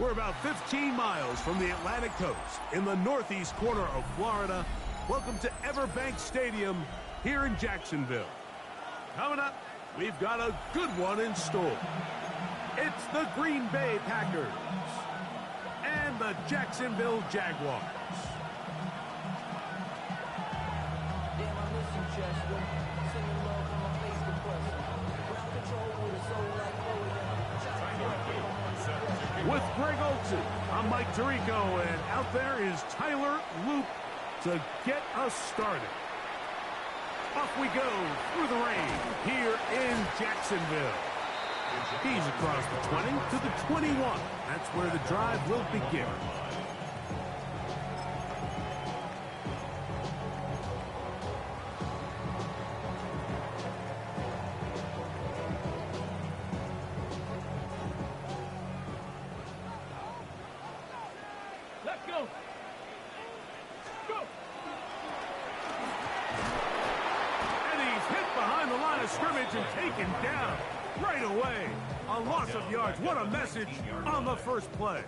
We're about 15 miles from the Atlantic coast in the northeast corner of Florida. Welcome to Everbank Stadium here in Jacksonville. Coming up, we've got a good one in store. It's the Green Bay Packers and the Jacksonville Jaguars. With Greg Olsen, I'm Mike Tirico, and out there is Tyler Loop to get us started. Off we go through the rain here in Jacksonville. He's across the 20 to the 21. That's where the drive will begin. Let's go. Go. And he's hit behind the line of scrimmage and taken down right away. A loss of yards. What a message on the first play.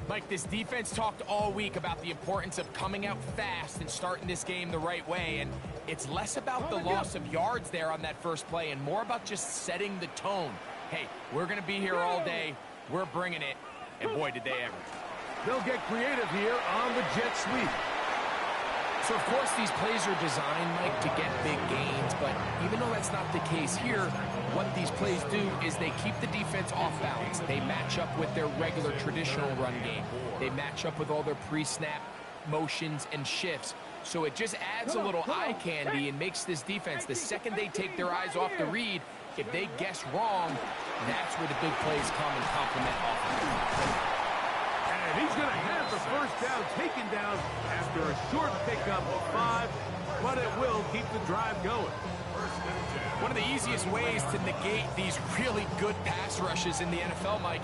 Mike, this defense talked all week about the importance of coming out fast and starting this game the right way, and it's less about the loss of yards there on that first play and more about just setting the tone. Hey, we're going to be here all day. We're bringing it, and boy, did they ever. They'll get creative here on the jet sweep. So, of course, these plays are designed, Mike, to get big gains, but even though that's not the case here, what these plays do is they keep the defense off balance. They match up with their regular traditional run game. They match up with all their pre-snap motions and shifts. So it just adds a little eye candy and makes this defense, the second they take their eyes off the read, if they guess wrong, that's where the big plays come and complement offense. And he's going to have the first down taken down after a short pickup of 5, but it will keep the drive going. One of the easiest ways to negate these really good pass rushes in the NFL, Mike,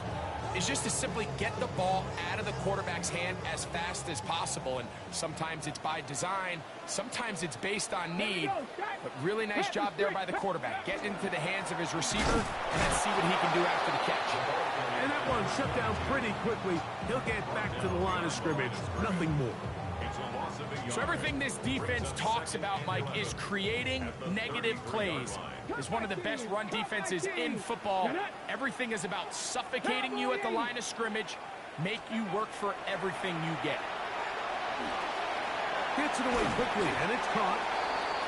is just to simply get the ball out of the quarterback's hand as fast as possible. And sometimes it's by design, sometimes it's based on need. But really nice job there by the quarterback. Get into the hands of his receiver, and let's see what he can do after the catch. And that one shut down pretty quickly. He'll get back to the line of scrimmage. Nothing more. So everything this defense talks about, Mike, is creating negative plays. It's one of the best run defenses in football. Everything is about suffocating you at the line of scrimmage, make you work for everything you get. Gets it away quickly, and it's caught.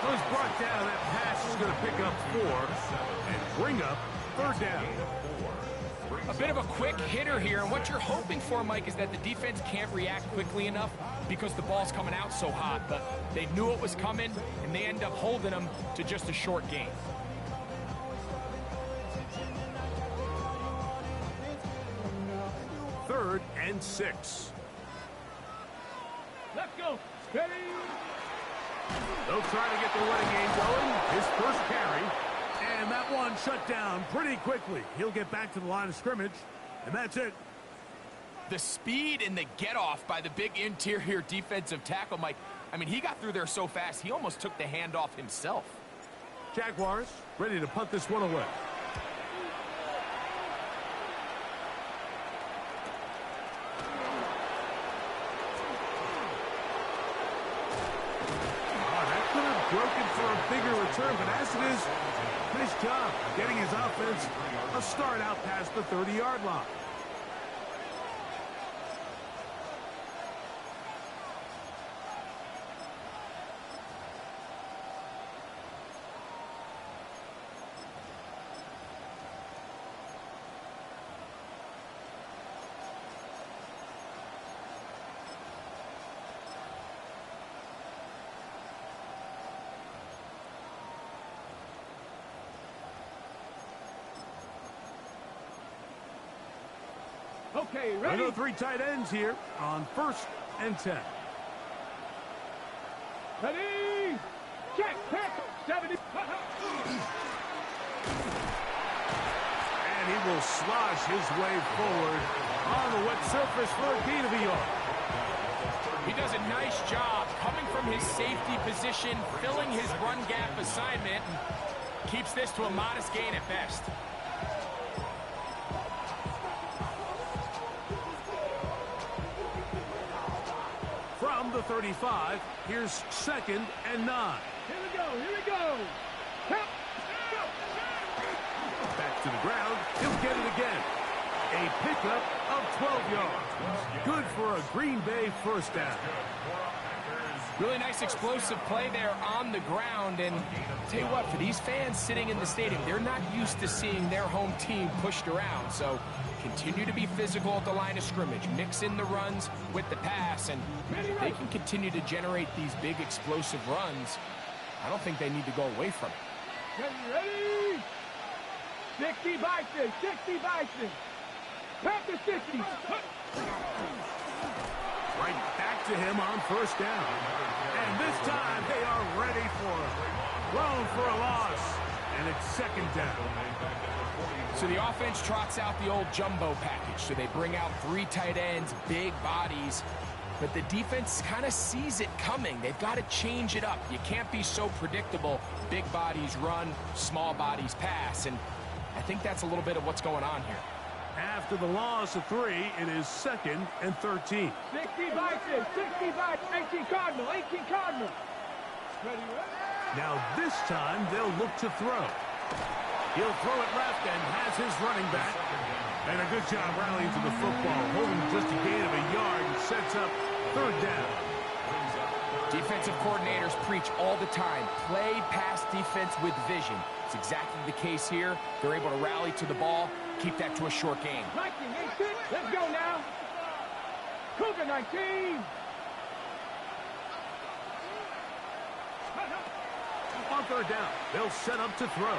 Was brought down. That pass is going to pick up 4 and bring up third down. A bit of a quick hitter here, and what you're hoping for, Mike, is that the defense can't react quickly enough because the ball's coming out so hot, but they knew it was coming, and they end up holding them to just a short gain. Third and 6. Let's go. Steady. They'll try to get the running game going. His first carry. And that one shut down pretty quickly. He'll get back to the line of scrimmage, and that's it. The speed and the get-off by the big interior defensive tackle, Mike, I mean, he got through there so fast, he almost took the handoff himself. Jaguars ready to punt this one away. That could have broken for a bigger return, but as it is, nice job getting his offense a start out past the 30-yard line. Okay, ready? We'll go 3 tight ends here on 1st and 10. Ready? Check. Tackle. 70. And he will slosh his way forward on the wet surface for a gain of a yard. He does a nice job coming from his safety position, filling his run gap assignment, and keeps this to a modest gain at best. From the 35, here's 2nd and 9. Here we go, here we go. Count. Go. Back to the ground. He'll get it again. A pickup of 12 yards. Good for a Green Bay first down. Really nice explosive play there on the ground. And I'll tell you what, for these fans sitting in the stadium, they're not used to seeing their home team pushed around. So continue to be physical at the line of scrimmage. Mix in the runs with the pass, and they can continue to generate these big explosive runs. I don't think they need to go away from it. Ready? 60 Bison, 60 Bison. Back to 60. Right back to him on first down. And this time they are ready for it. Thrown for a loss. And it's 2nd down. So the offense trots out the old jumbo package. So they bring out 3 tight ends, big bodies. But the defense kind of sees it coming. They've got to change it up. You can't be so predictable. Big bodies run, small bodies pass. And I think that's a little bit of what's going on here. After the loss of 3, it is 2nd and 13. 60 Bison, 60 Bison. 18 Cardinal, 18 Cardinal. Ready? Now this time they'll look to throw. He'll throw it left and has his running back. And a good job rallying to the football, holding just a gain of a yard and sets up 3rd down. Defensive coordinators preach all the time, play pass defense with vision. It's exactly the case here. They're able to rally to the ball, keep that to a short game. 19, let's go now. Cougar 19. On 3rd down, they'll set up to throw.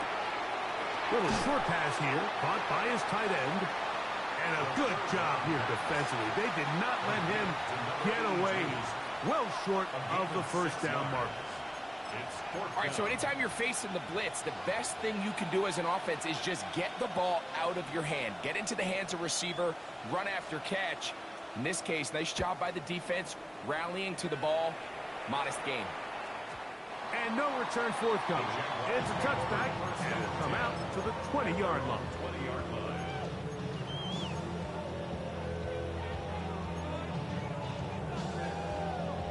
Little short pass here, caught by his tight end. And a good job here defensively. They did not let him get away. He's well short of the first down mark. All right, so anytime you're facing the blitz, the best thing you can do as an offense is just get the ball out of your hand. Get into the hands of receiver, run after catch. In this case, nice job by the defense, rallying to the ball. Modest gain. And no return forthcoming. It's a touchback, and it'll come out to the 20-yard line.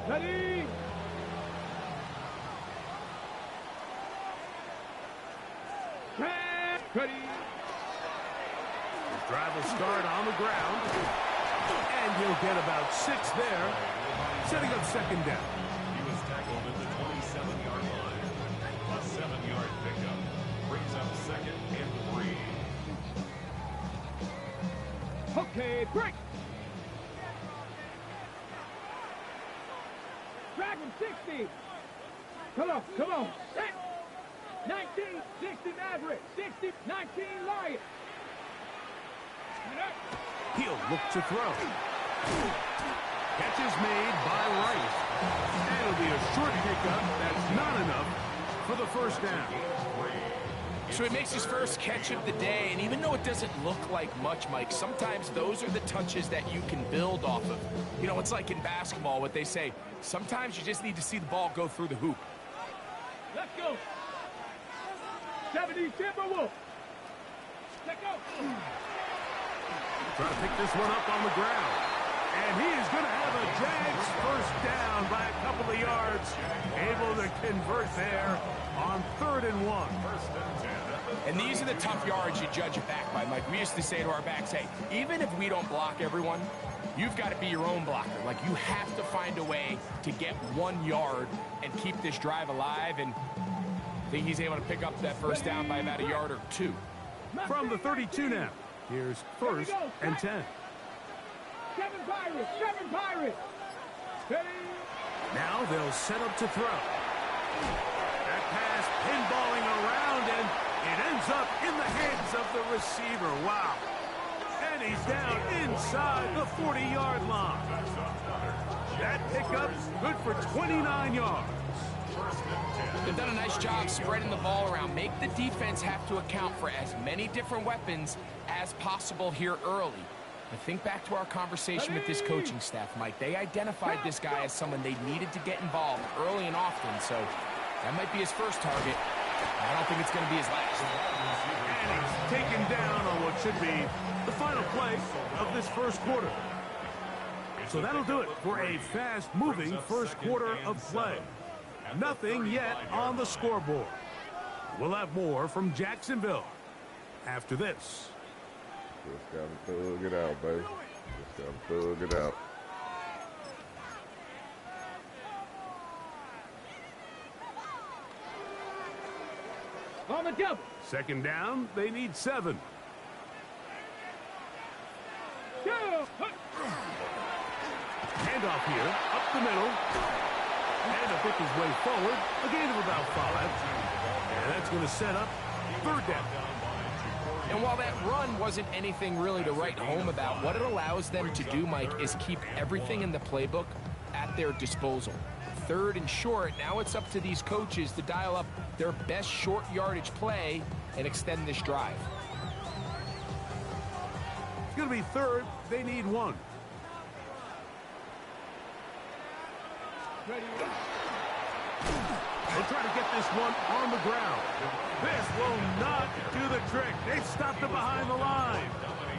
Ready? Ready? The drive will start on the ground. And he'll get about 6 there, setting up 2nd down. He was tackled at the 27-yard line. A 7-yard pickup brings up 2nd and 3. Okay, break. Drag him 60. Come on, come on. 19, 60 Maverick, 60, 19 Lion. He'll look to throw. Catch is made by Rice. And it'll be a short pickup. That's not enough for the first down. So he makes his first catch of the day, and even though it doesn't look like much, Mike, sometimes those are the touches that you can build off of. You know, it's like in basketball, what they say, sometimes you just need to see the ball go through the hoop. Let's go. 70 Timberwolves. Let's go. Trying to pick this one up on the ground. And he is going to have a Jags first down by a couple of yards. Able to convert there on 3rd and 1. And these are the tough yards you judge it back by, Mike. We used to say to our backs, hey, even if we don't block everyone, you've got to be your own blocker. Like, you have to find a way to get 1 yard and keep this drive alive. And I think he's able to pick up that first down by about a yard or 2. From the 32 now. Here's 1st and 10. 7 Pirates, 7 Pirates. Ready? Now they'll set up to throw. That pass pinballing around, and it ends up in the hands of the receiver. Wow. And he's down inside the 40-yard line. That pickup's good for 29 yards. They've done a nice job spreading the ball around. Make the defense have to account for as many different weapons as possible here early. I think back to our conversation with this coaching staff, Mike. They identified this guy as someone they needed to get involved early and often, so that might be his first target. I don't think it's going to be his last. And he's taken down on what should be the final play of this first quarter. So that'll do it for a fast-moving first quarter of play. Nothing yet on the scoreboard. We'll have more from Jacksonville after this. Just gotta thug it out, baby. Just gotta thug it out. On the double. Second down, they need 7. Handoff here, up the middle. And to pick his way forward, a gain of about 5. And that's going to set up third down. And while that run wasn't anything really to write home about, what it allows them to do, Mike, is keep everything in the playbook at their disposal. Third and short, now it's up to these coaches to dial up their best short yardage play and extend this drive. It's going to be third. They need 1. They'll try to get this one on the ground. This will not do the trick. They stopped it behind the line.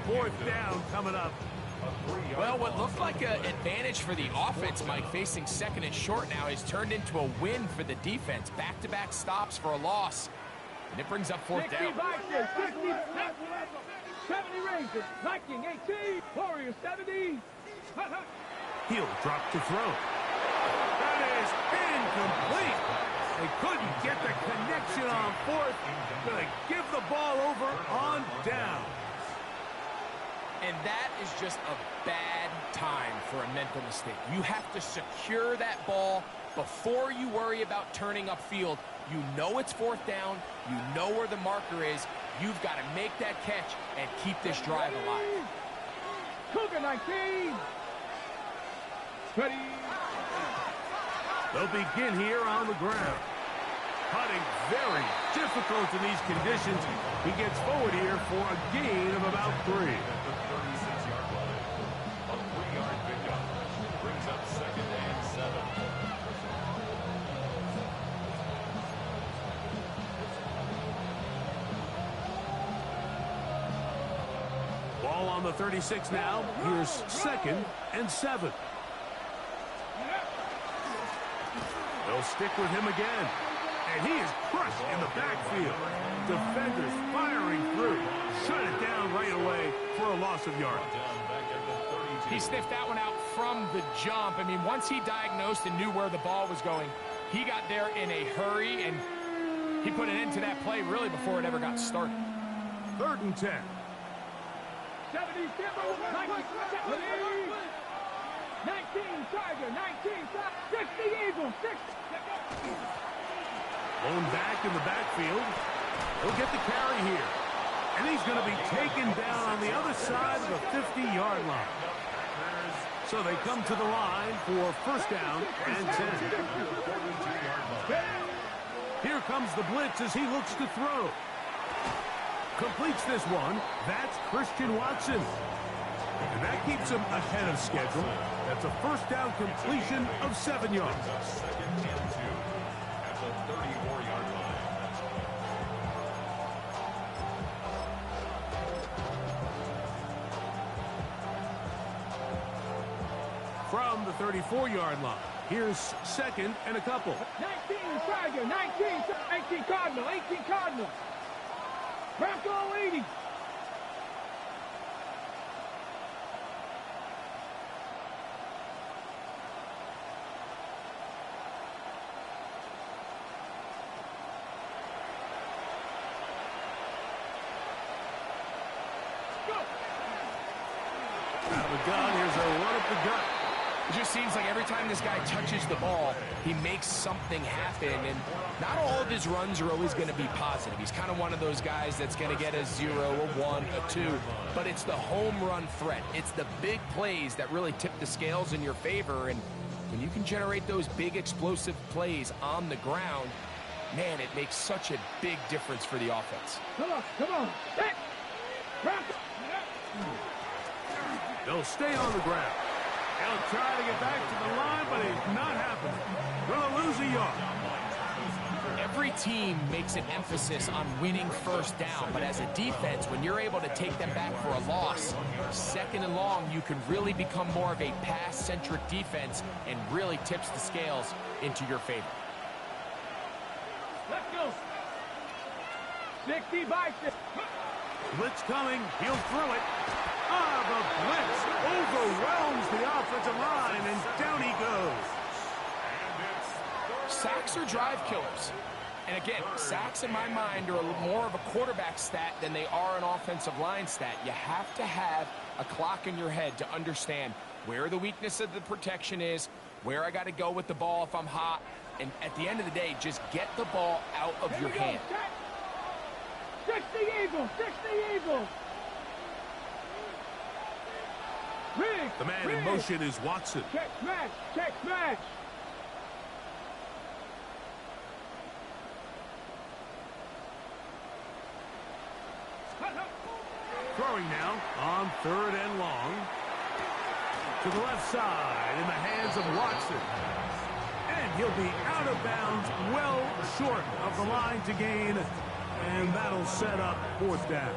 Fourth down coming up. Well, what looked like an advantage for the offense, Mike, facing second and short now, has turned into a win for the defense. Back-to-back stops for a loss. And it brings up fourth down. 70 Rangers, Viking 18, Warriors 70. He'll drop to throw. That is incomplete. They couldn't get the connection on fourth. Going to give the ball over on down. And that is just a bad time for a mental mistake. You have to secure that ball before you worry about turning upfield. You know it's fourth down. You know where the marker is. You've got to make that catch and keep this drive alive. Cougar 19. Ready. They'll begin here on the ground. Putting very difficult in these conditions. He gets forward here for a gain of about 3. At the 36-yard line, a 3-yard pickup brings up second and 7. Ball on the 36 now. Here's second and 7. They'll stick with him again. And he is crushed in the backfield. Defenders firing through. Shut it down right away for a loss of yards. He sniffed that one out from the jump. I mean, once he diagnosed and knew where the ball was going, he got there in a hurry, and he put an end to that play really before it ever got started. Third and 10. 70 19 Tiger, 19 60 Eagles, 60. Blown back in the backfield. He'll get the carry here. And he's going to be taken down on the other side of the 50-yard line. So they come to the line for first down and 10. Here comes the blitz as he looks to throw. Completes this one. That's Christian Watson. And that keeps him ahead of schedule. That's a first down completion of 7 yards. Second and 2 at the 34-yard line. From the 34-yard line, here's second and a couple. 19 Tiger, 18 Cardinal, 18 Cardinal. Bronco 80. Out of the gun, here's a run up the gut. It just seems like every time this guy touches the ball, he makes something happen, and not all of his runs are always going to be positive. He's kind of one of those guys that's going to get a 0, a 1, a 2, but it's the home run threat. It's the big plays that really tip the scales in your favor, and when you can generate those big explosive plays on the ground, man, it makes such a big difference for the offense. Come on. Set. Bronco. They'll stay on the ground. He'll try to get back to the line, but it's not happening. Going to lose a yard. Every every team makes an emphasis on winning first down, but as a defense, when you're able to take them back for a loss, second and long, you can really become more of a pass-centric defense and really tips the scales into your favor. Let's go. 60 by 6. Blitz coming. He'll throw it. Ah, the blitz overwhelms the offensive line, and down he goes. Sacks are drive killers. And again, sacks in my mind are a little more of a quarterback stat than they are an offensive line stat. You have to have a clock in your head to understand where the weakness of the protection is, where I got to go with the ball if I'm hot, and at the end of the day, just get the ball out of your hand. 60 Eagles, 60 Eagles. Riggs, The man in motion is Watson. Check smash, check smash. Throwing now on 3rd and long. To the left side in the hands of Watson. And he'll be out of bounds, well short of the line to gain. And that'll set up 4th down.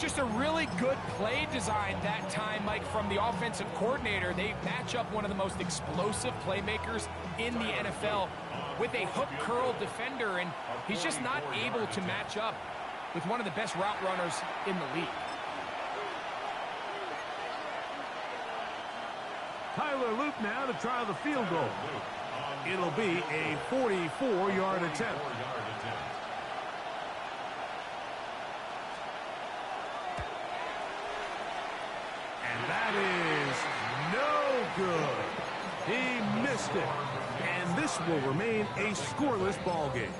Just a really good play design that time, Mike, from the offensive coordinator. They match up one of the most explosive playmakers in the NFL with a hook curl defender, and he's just not able to match up with one of the best route runners in the league. Tyler Loop now to try the field goal. It'll be a 44-yard attempt. And that is no good. He missed it. And this will remain a scoreless ball game.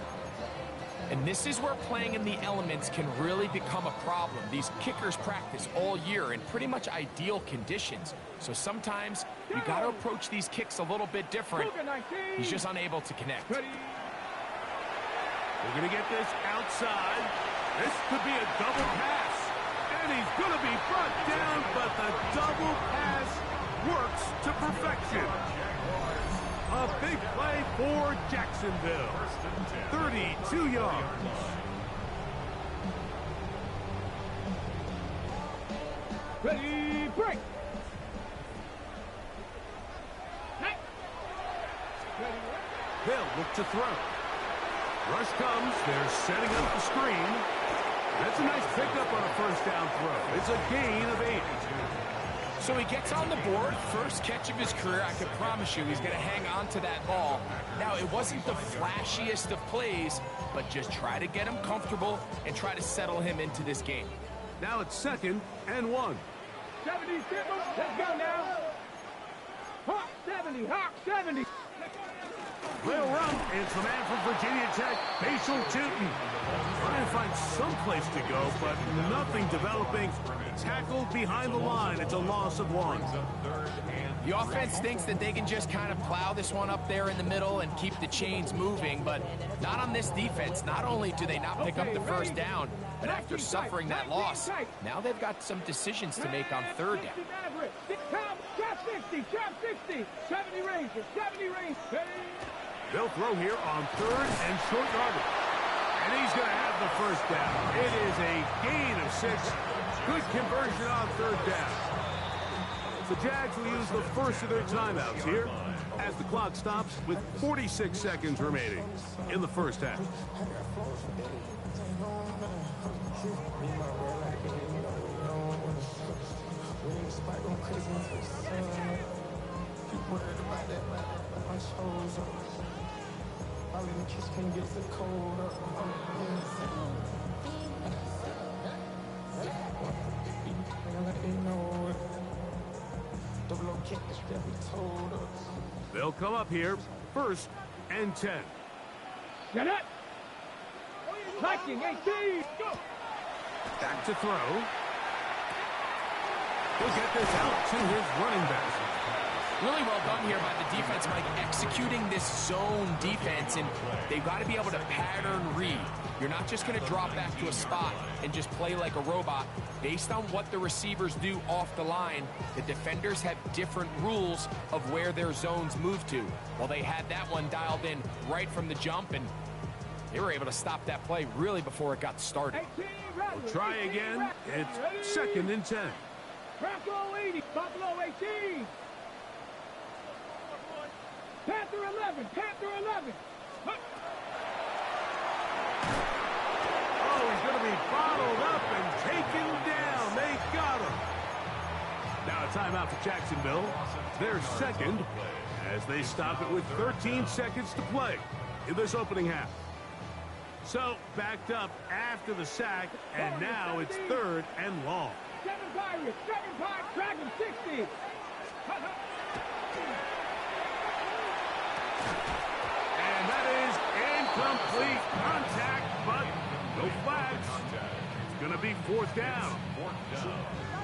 And this is where playing in the elements can really become a problem. These kickers practice all year in pretty much ideal conditions. So sometimes you got to approach these kicks a little bit different. He's just unable to connect. We're going to get this outside. This could be a double pass. And he's going to be brought down, but the double pass works to perfection. A big play for Jacksonville. 32 yards. Ready, break. They'll look to throw. Rush comes. They're setting up the screen. That's a nice pickup on a 1st down throw. It's a gain of 8. So he gets on the board, first catch of his career. I can promise you he's going to hang on to that ball. Now, it wasn't the flashiest of plays, but just try to get him comfortable and try to settle him into this game. Now it's 2nd and 1. 70, let's go now. Hawk 70, Hawk 70. They'll run. It's the man from Virginia Tech, Facial Tootin. Trying to find some place to go, but nothing developing. Tackled behind the line. It's a loss of 1. The offense thinks that they can just kind of plow this one up there in the middle and keep the chains moving, but not on this defense. Not only do they not pick up the 1st down, but after suffering that loss, now they've got some decisions to make on 3rd down. Chop 60, chop 60. 70 Rangers, 70 Rangers. They'll throw here on 3rd and short yardage. And he's going to have the 1st down. It is a gain of 6. Good conversion on 3rd down. The Jags will use the first of their timeouts here as the clock stops with 46 seconds remaining in the 1st half. They'll come up here, 1st and 10. Get it. Liking 18. Go. Back to throw. He'll get this out to his running back. Really well done here by the defense, Mike, executing this zone defense, and they've got to be able to pattern read. You're not just going to drop back to a spot and just play like a robot. Based on what the receivers do off the line, the defenders have different rules of where their zones move to. Well, they had that one dialed in right from the jump, and They were able to stop that play really before it got started. 18, Rattler, We'll try 18, again. Rattler. It's Ready? 2nd and 10. Buffalo 80, Buffalo 18. Panther 11, Panther 11. Oh, he's going to be bottled up and taken down. They got him. Now a timeout for Jacksonville. Their second as they stop it with 13 seconds to play in this opening half. So backed up after the sack, and now it's 3rd and long. 7 Pirates, 7 Pirates, Dragon 60. And that is incomplete contact, but no flags. It's going to be 4th down.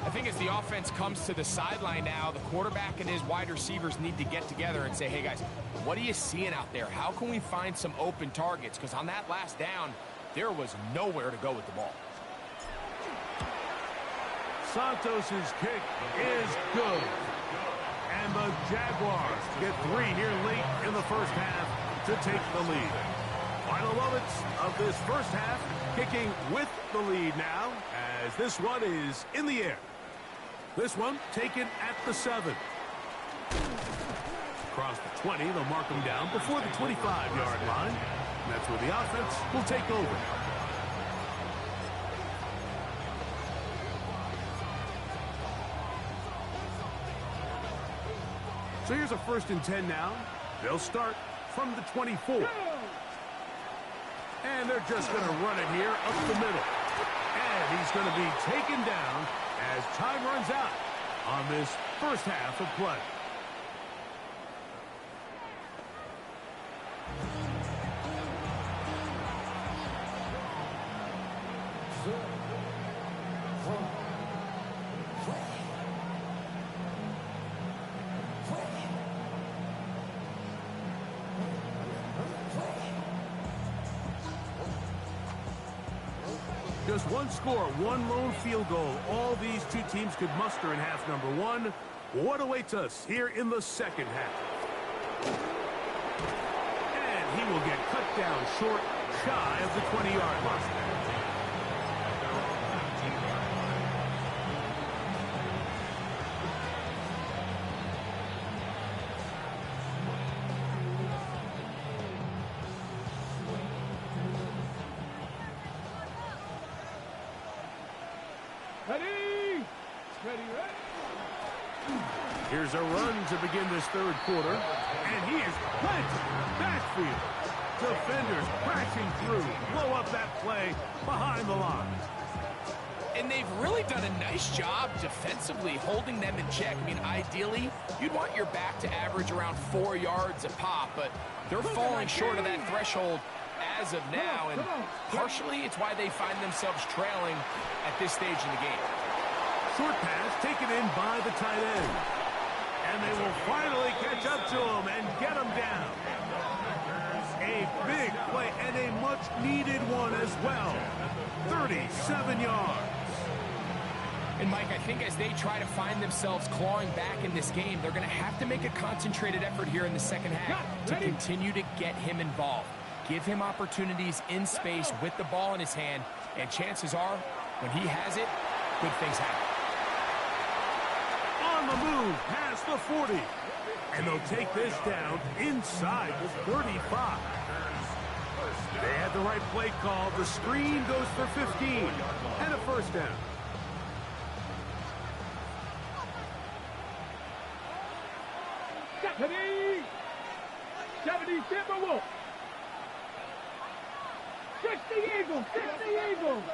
I think as the offense comes to the sideline now, the quarterback and his wide receivers need to get together and say, hey, guys, what are you seeing out there? How can we find some open targets? Because on that last down, there was nowhere to go with the ball. Santos's kick is good. And the Jaguars get 3 here late in the first half to take the lead. Final moments of this first half, kicking with the lead now as this one is in the air. This one taken at the 7. Across the 20, they'll mark them down before the 25-yard line. And that's where the offense will take over. So here's a 1st and 10 now. They'll start from the 24. And they're just going to run it here up the middle. And he's going to be taken down as time runs out on this first half of play. Just one score, one lone field goal. All these two teams could muster in half number 1. What awaits us here in the second half? And he will get cut down short, shy of the 20-yard line. Ready? Ready, ready. Here's a run to begin this 3rd quarter. And he is planted backfield. Defenders crashing through. Blow up that play behind the line. And they've really done a nice job defensively holding them in check. I mean, ideally, you'd want your back to average around 4 yards a pop, but they're falling short of that threshold as of now, and partially it's why they find themselves trailing at this stage in the game. Short pass taken in by the tight end. And they will finally catch up to him and get him down. A big play and a much-needed one as well. 37 yards. And, Mike, I think as they try to find themselves clawing back in this game, they're going to have to make a concentrated effort here in the second half to continue to get him involved. Give him opportunities in space with the ball in his hand, and chances are, when he has it, good things happen. On the move past the 40. And they'll take this down inside the 35. They had the right play call. The screen goes for 15 and a first down. Stephanie! 70 Timberwolves! 60 Eagles! 60 Eagles!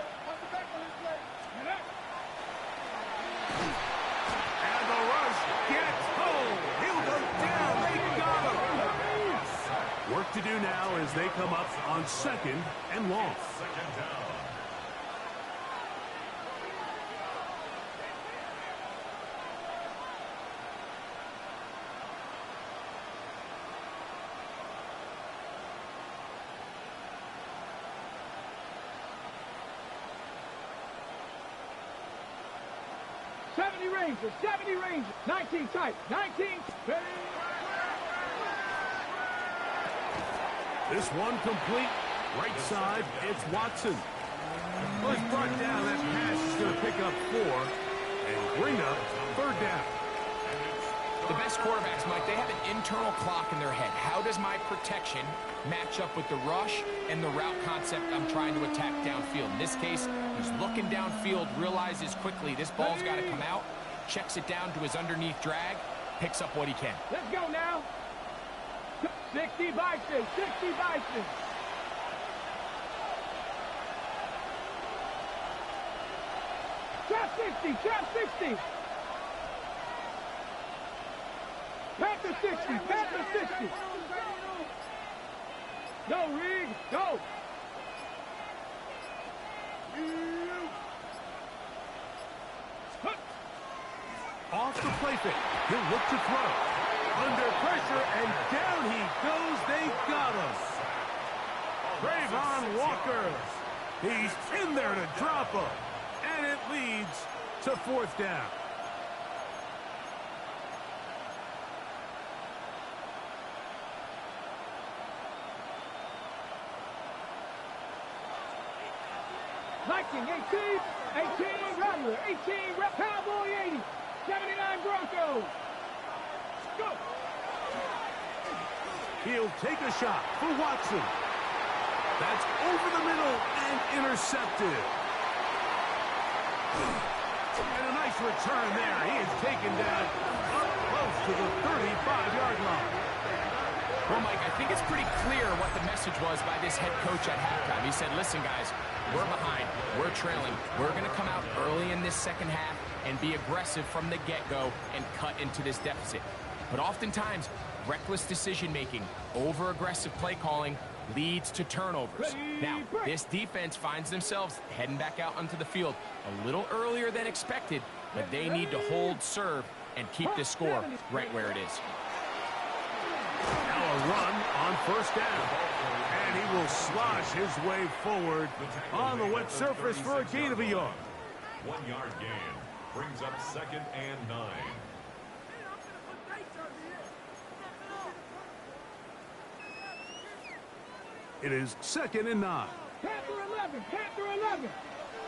And the rush gets home. He'll go down. They got him. Work to do now as they come up on 2nd and long. Second down. Rangers, 70 Rangers, 19 tight, 19. This one complete. Right side, it's Watson. Well, he's brought down. That pass is going to pick up 4 and bring up 3rd down. The best quarterbacks, Mike, they have an internal clock in their head. How does my protection match up with the rush and the route concept I'm trying to attack downfield? In this case, he's looking downfield, realizes quickly this ball's got to come out, checks it down to his underneath drag, picks up what he can. Let's go now. 60 Bison, 60 Bison. Trap 60, trap 60. Panther 60, Panther 60. Go, Reed, go. Off the play fake. He'll look to throw. Under pressure, and down he goes. They got him. Trayvon Walker. He's in there to drop him. And it leads to 4th down. Viking 18 Rattler, 18 Cowboy 80, 79 Broncos. Go. He'll take a shot for Watson. That's over the middle and intercepted. And a nice return there. He is taken down up close to the 35-yard line. Well, Mike, I think it's pretty clear what the message was by this head coach at halftime. He said, listen, guys, we're behind. We're trailing. We're going to come out early in this second half and be aggressive from the get-go and cut into this deficit. But oftentimes, reckless decision-making, over-aggressive play calling leads to turnovers. Now, this defense finds themselves heading back out onto the field a little earlier than expected, but they need to hold serve and keep this score right where it is. Now a run on 1st down. And he will slosh his way forward on the wet surface for a gain of a yard. 1-yard gain brings up 2nd and 9. It is 2nd and 9. Panther 11, Panther 11.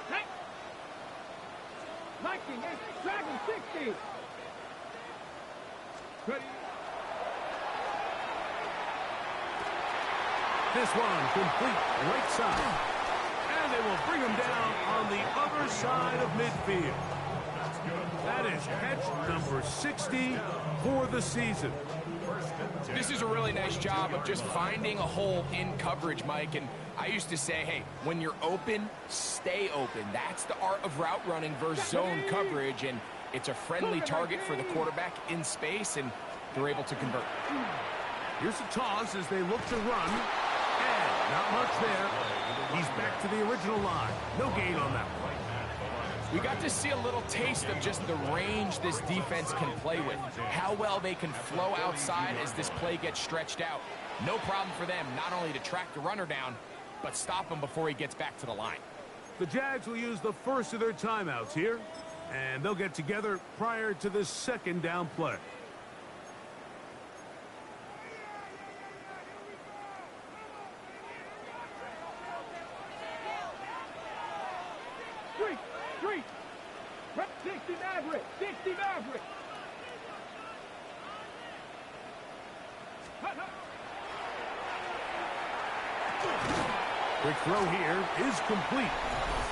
Hey. Viking 8, Dragon 60. Ready. This one complete right side. And they will bring him down on the other side of midfield. That is catch number 60 for the season. This is a really nice job of just finding a hole in coverage, Mike. And I used to say, hey, when you're open, stay open. That's the art of route running versus zone coverage. And it's a friendly target for the quarterback in space, and they're able to convert. Here's the toss as they look to run. And not much there. He's back to the original line. No gain on that play. We got to see a little taste of just the range this defense can play with. How well they can flow outside as this play gets stretched out. No problem for them not only to track the runner down, but stop him before he gets back to the line. The Jags will use the first of their timeouts here, and they'll get together prior to this 2nd down play. Street. 60 Maverick, 60 Maverick. Quick throw here is complete.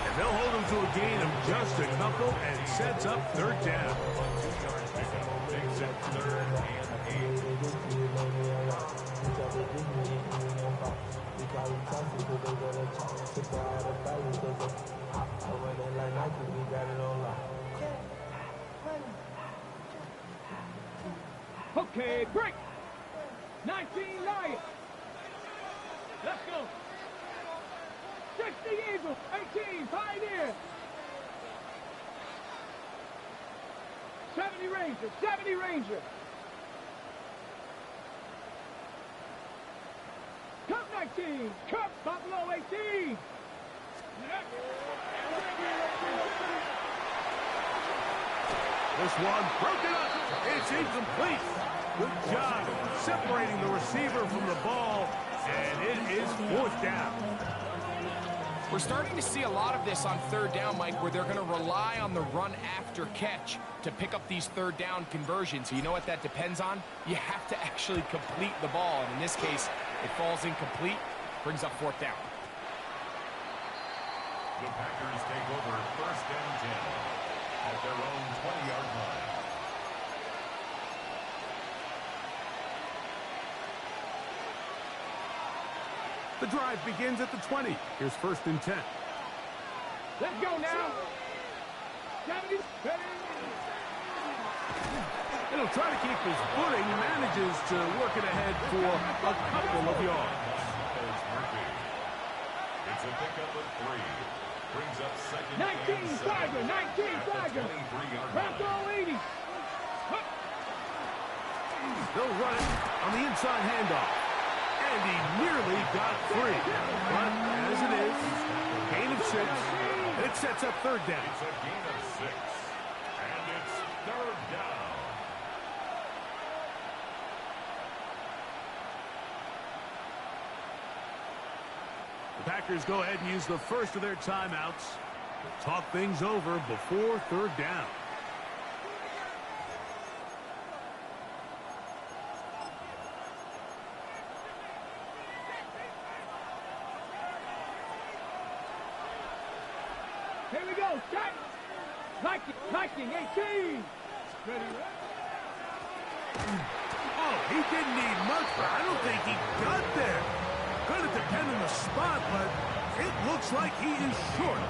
And they'll hold him to a gain of just a couple and sets up 3rd down. 2-yard pickup makes it 3rd and 8. Okay, break. 19 Lions. Let's go. 60 Eagles, 18 Pioneer. 70 Rangers, 70 Rangers. Cup 19, Cup Buffalo 18. This one broken up. It's incomplete. Good job separating the receiver from the ball. And It is fourth down. We're starting to see a lot of this on third down, Mike, where they're going to rely on the run after catch to pick up these third down conversions. You know what that depends on? You have to actually complete the ball, and in this case, it falls incomplete, brings up fourth down. The Packers take over first and 10 at their own 20-yard line. The drive begins at the 20. Here's first and 10. Let's go now. 70. He'll try to keep his footing. Manages to work it ahead for a couple of yards. It's a pickup of 3. Brings up second 19 and 7. Tiger, 19 Tiger. 23-yard Bronco 80. They'll run it on the inside handoff. And he nearly got free. But as it is, gain of 6. It sets up third down. It's a gain of 6. And it's third down. The Packers go ahead and use the first of their timeouts to talk things over before third down. Here we go. Shot. Viking 18. Ready. Oh, he didn't need much, but I don't think he got there. Could have depended on the spot, but it looks like he is short.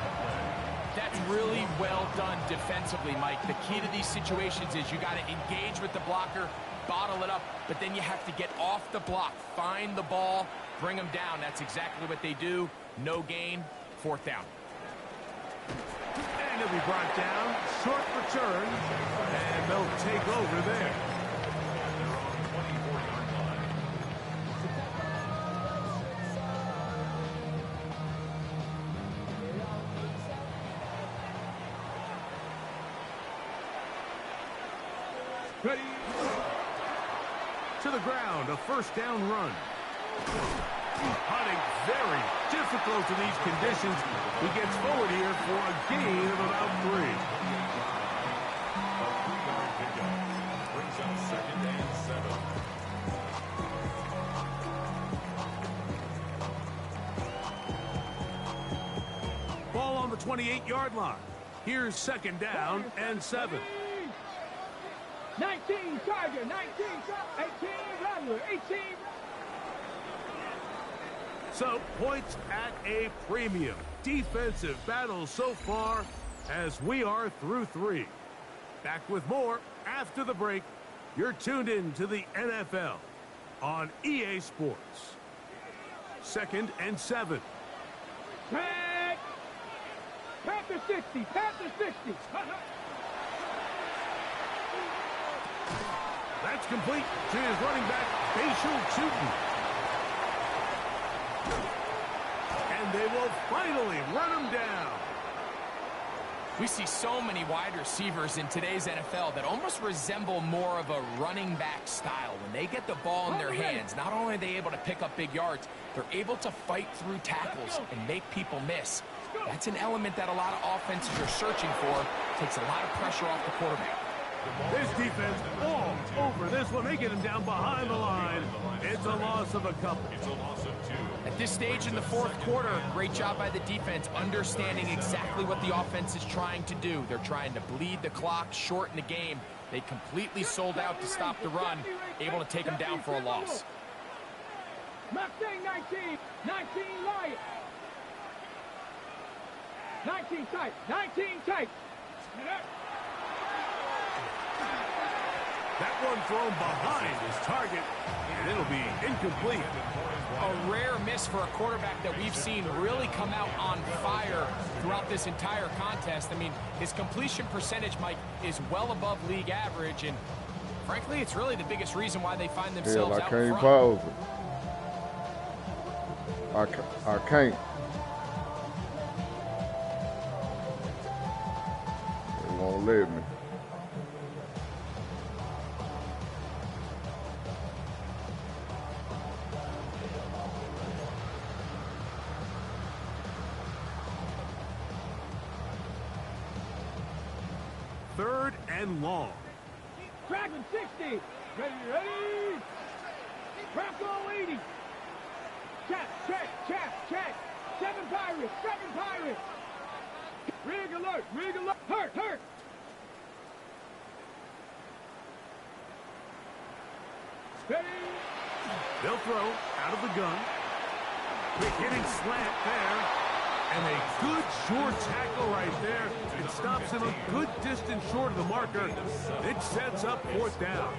That's really well done defensively, Mike. The key to these situations is you got to engage with the blocker, bottle it up, but then you have to get off the block, find the ball, bring them down. That's exactly what they do. No gain, fourth down. And he'll be brought down, short return, and they'll take over there. Ready. To the ground, a first down run. Hunting very difficult in these conditions. He gets forward here for a gain of about 3. A 3-yard pickup. Brings up second and 7. Ball on the 28-yard line. Here's second down and 7. 19 Tiger, 19 18 Rattler, 18. So, points at a premium. Defensive battle so far as we are through 3. Back with more after the break. You're tuned in to the NFL on EA Sports. Second and 7. Tag. Panther 60, Panther 60. That's complete to his running back, Facial Chutin. And they will finally run him down. We see so many wide receivers in today's NFL that almost resemble more of a running back style. When they get the ball in their hands, not only are they able to pick up big yards, they're able to fight through tackles and make people miss. That's an element that a lot of offenses are searching for. Takes a lot of pressure off the quarterback. This defense all over this one. They get him down behind the line. It's a loss of a couple. It's a loss of 2. At this stage in the fourth quarter, great job by the defense, understanding exactly what the offense is trying to do. They're trying to bleed the clock, shorten the game. They completely sold out to stop the run, able to take them down for a loss. Mustang 19, 19 Lion. 19 tight, 19 tight. That one thrown behind his target, and it'll be incomplete. A rare miss for a quarterback that we've seen really come out on fire throughout this entire contest. I mean, his completion percentage, Mike, is well above league average, and frankly, it's really the biggest reason why they find themselves Hell, I out can't front. pause it. I can't. They won't let me. third and long. Dragon 60. Ready. Bronco 80. Check. 7 Pirates. Rig alert. Hurt. Ready. They'll throw out of the gun. Quick hitting slant there. And a good short tackle right there. It stops him a good distance short of the marker. It sets up fourth down.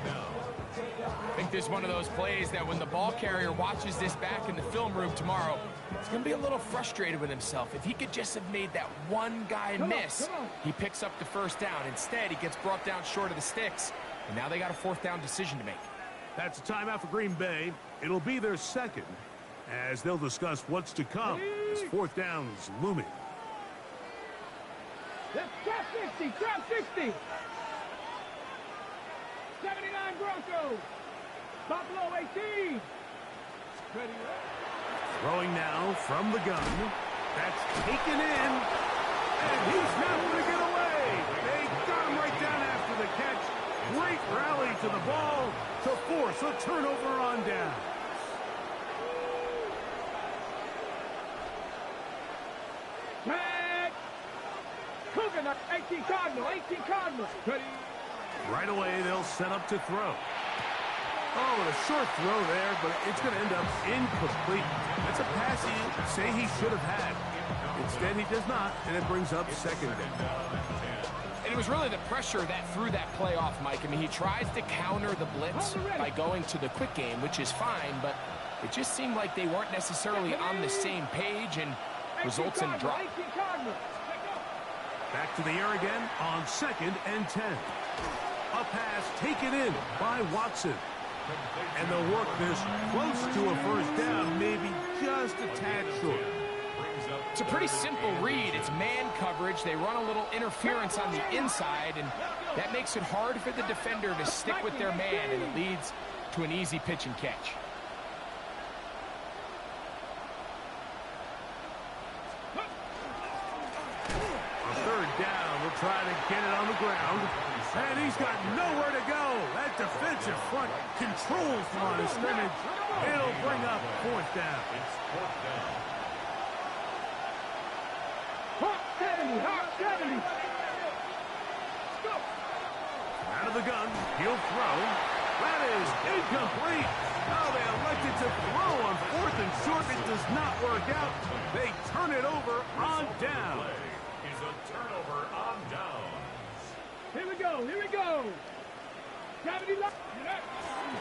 I think this is one of those plays that when the ball carrier watches this back in the film room tomorrow, he's going to be a little frustrated with himself. If he could just have made that one guy miss, he picks up the first down. Instead, he gets brought down short of the sticks, and now they got a fourth down decision to make. That's a timeout for Green Bay. It'll be their second, as they'll discuss what's to come as fourth down is looming. That's trap 60. 79 Broncos. Buffalo 18. Ready. Throwing now from the gun. That's taken in. And he's not going to get away. They got him right down after the catch. Great rally to the ball to force a turnover on down. Tag. Coconut 18 Cardinal. Ready. Right away, they'll set up to throw. Oh, a short throw there, but it's going to end up incomplete. That's a pass he say he should have had. Instead, he does not, and it brings up second down. And it was really the pressure that threw that play off, Mike. I mean, he tries to counter the blitz by going to the quick game, which is fine, but it just seemed like they weren't necessarily on the same page and results in a drop. Back to the air again on 2nd and 10. A pass taken in by Watson. And they'll work this close to a first down, maybe just a tad short. It's a pretty simple read. It's man coverage. They run a little interference on the inside, and that makes it hard for the defender to stick with their man, and it leads to an easy pitch and catch. A third down. We'll try to get it on the ground. And he's got nowhere to go. That defensive front controls the line of scrimmage. It'll bring up fourth down. It's fourth down. Hawk 70. Out of the gun. He'll throw. That is incomplete. Oh, they elected to throw on 4th and short. It does not work out. They turn it over on down. Is a turnover on down. Here we go. 70 left.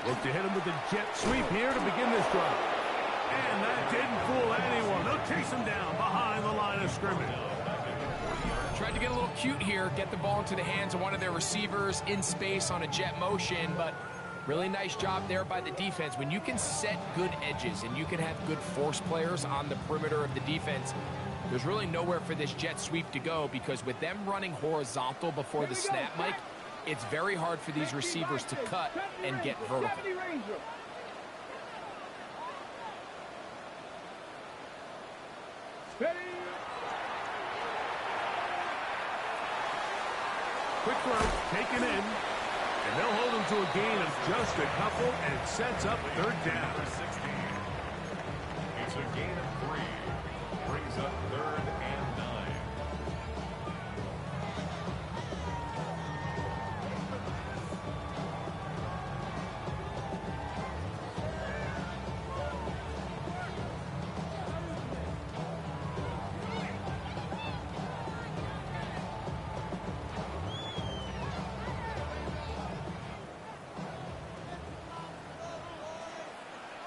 Look to hit him with the jet sweep here to begin this drive. And that didn't fool anyone. They'll chase him down behind the line of scrimmage. Tried to get a little cute here, get the ball into the hands of one of their receivers in space on a jet motion, but really nice job there by the defense. When you can set good edges and you can have good force players on the perimeter of the defense, there's really nowhere for this jet sweep to go, because with them running horizontal before the snap, Mike, it's very hard for these receivers to cut and get vertical. Quick throw, taken in. And they'll hold him to a gain of just a couple, and it sets up third down. It's a gain of 3. Brings up 3rd and 9.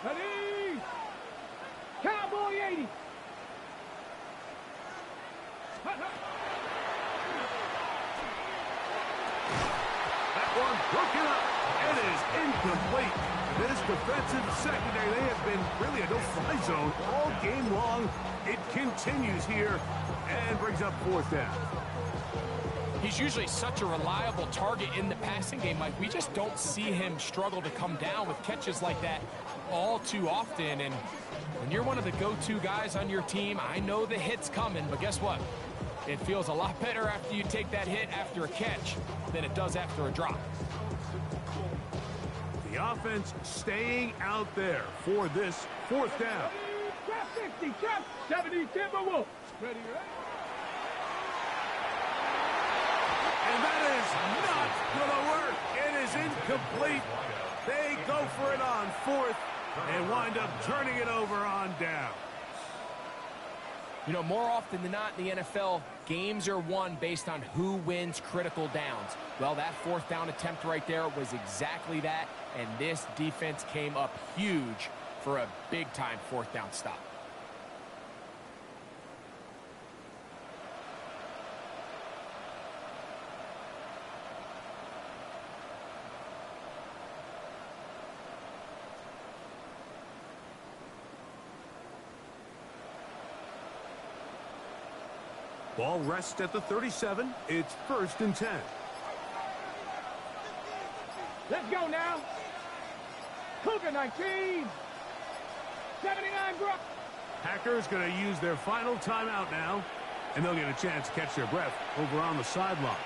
Ready? Cowboy 80. That one broken up. It is incomplete. This defensive secondary, they have been really a no-fly zone all game long. It continues here and brings up fourth down. He's usually such a reliable target in the passing game, Mike. We just don't see him struggle to come down with catches like that all too often. And when you're one of the go-to guys on your team, I know the hit's coming, but guess what? It feels a lot better after you take that hit after a catch than it does after a drop. The offense staying out there for this fourth down. Trap 60, trap 70, Timberwolves. Ready, And that is not going to work. It is incomplete. They go for it on fourth and wind up turning it over on down. You know, more often than not in the NFL, games are won based on who wins critical downs. Well, that fourth down attempt right there was exactly that, and this defense came up huge for a big-time fourth down stop. Ball rests at the 37. It's 1st and 10. Let's go now. Cougar 19. 79 bro. Packers going to use their final timeout now, and they'll get a chance to catch their breath over on the sideline.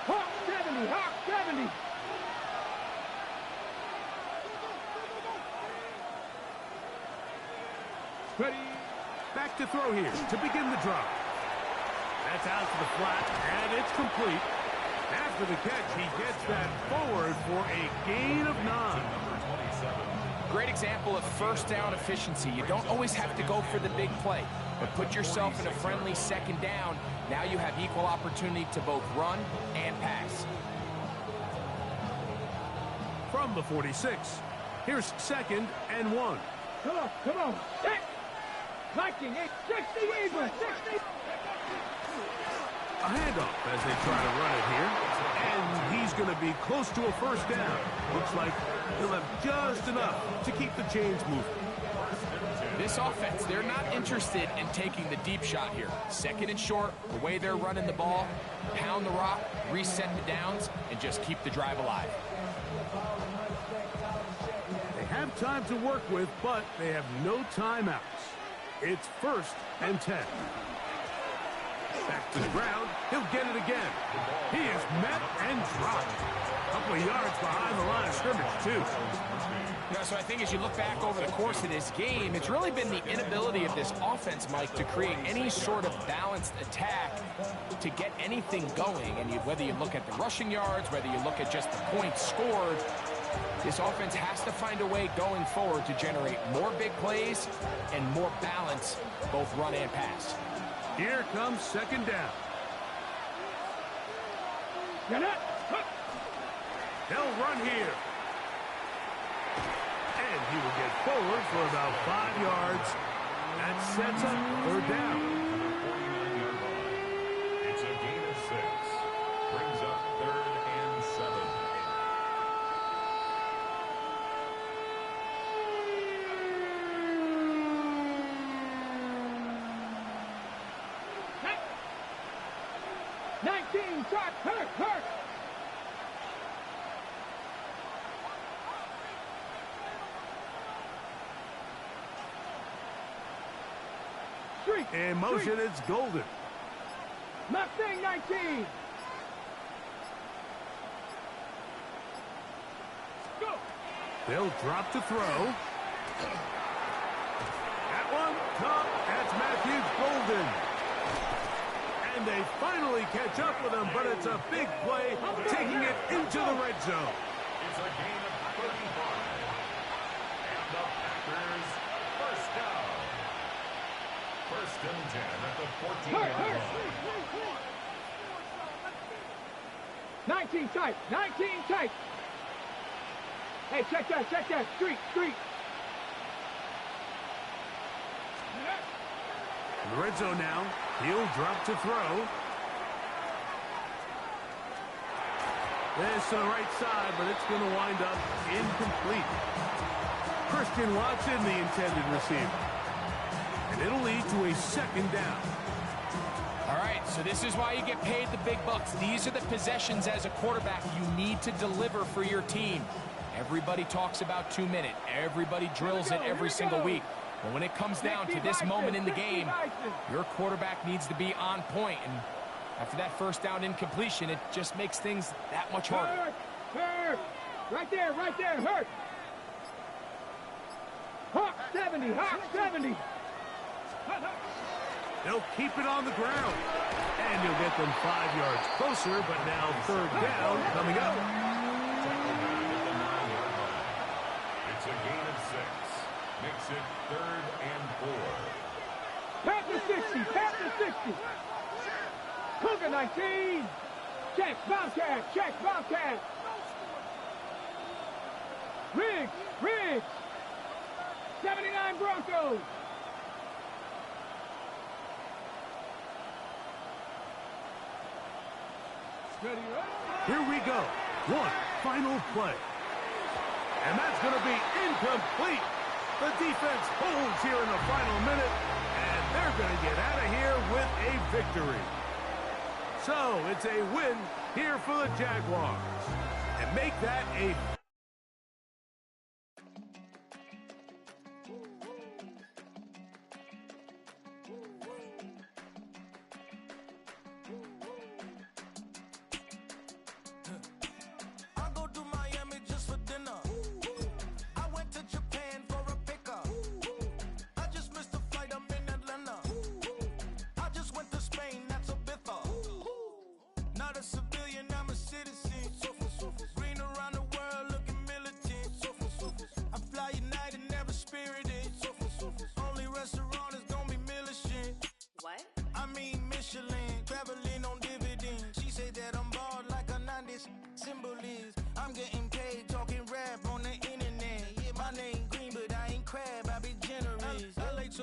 Hawk 70, Hawk 70. Ready. Back to throw here to begin the drive. That's out to the flat, and it's complete. After the catch, he gets that forward for a gain of 9. Great example of first down efficiency. You don't always have to go for the big play, but put yourself in a friendly second down. Now you have equal opportunity to both run and pass. From the 46, here's 2nd and 1. Come on, come on. Set. Viking, 60 Eagles, 60. A handoff as they try to run it here. And he's going to be close to a first down. Looks like he'll have just enough to keep the chains moving. This offense, they're not interested in taking the deep shot here. 2nd and short, the way they're running the ball, pound the rock, reset the downs, and just keep the drive alive. They have time to work with, but they have no timeouts. It's 1st and 10. Back to the ground. He'll get it again. He is met and dropped. A couple of yards behind the line of scrimmage, too. Yeah, so I think as you look back over the course of this game, it's really been the inability of this offense, Mike, to create any sort of balanced attack to get anything going. And whether you look at the rushing yards, whether you look at just the points scored, this offense has to find a way going forward to generate more big plays and more balance, both run and pass. Here comes 2nd down. They'll run here. And he will get forward for about 5 yards. That sets up 3rd down. It's a gain of 6. Brings up 3rd and 7. Hurt. Streak. In motion, it's Golden. Mustang 19. Go. They'll drop to throw. That one, caught. That's Matthews Golden. And they finally catch up with him, but it's a big play, taking it into the red zone. It's a gain of 35. And the Packers first down. 1st and 10 at the 14-yard line. 19 tight. 19 tight. Hey, check that. Streak. In the red zone now. He'll drop to throw. This to the right side, but it's going to wind up incomplete. Christian Watson, the intended receiver. And it'll lead to a second down. All right, so this is why you get paid the big bucks. These are the possessions as a quarterback you need to deliver for your team. Everybody talks about 2 minutes. Everybody drills it every single week. But when it comes down to this moment in the game, your quarterback needs to be on point. And after that first down incompletion, it just makes things that much harder. Hurt! Right there, hurt! Hawk 70, Hawk 70! They'll keep it on the ground. And you'll get them 5 yards closer, but now third down coming up. It's a gain of 6. Makes it 3rd and 4. Pat the 60, pat the 60! Cougar 19! Check, Bobcat! Riggs! 79 Broncos! Here we go. One final play. And that's going to be incomplete. The defense holds here in the final minute, and they're going to get out of here with a victory. So it's a win here for the Jaguars. And make that a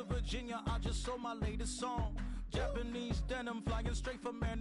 Virginia, I just sold my latest song. Japanese denim flying straight from man.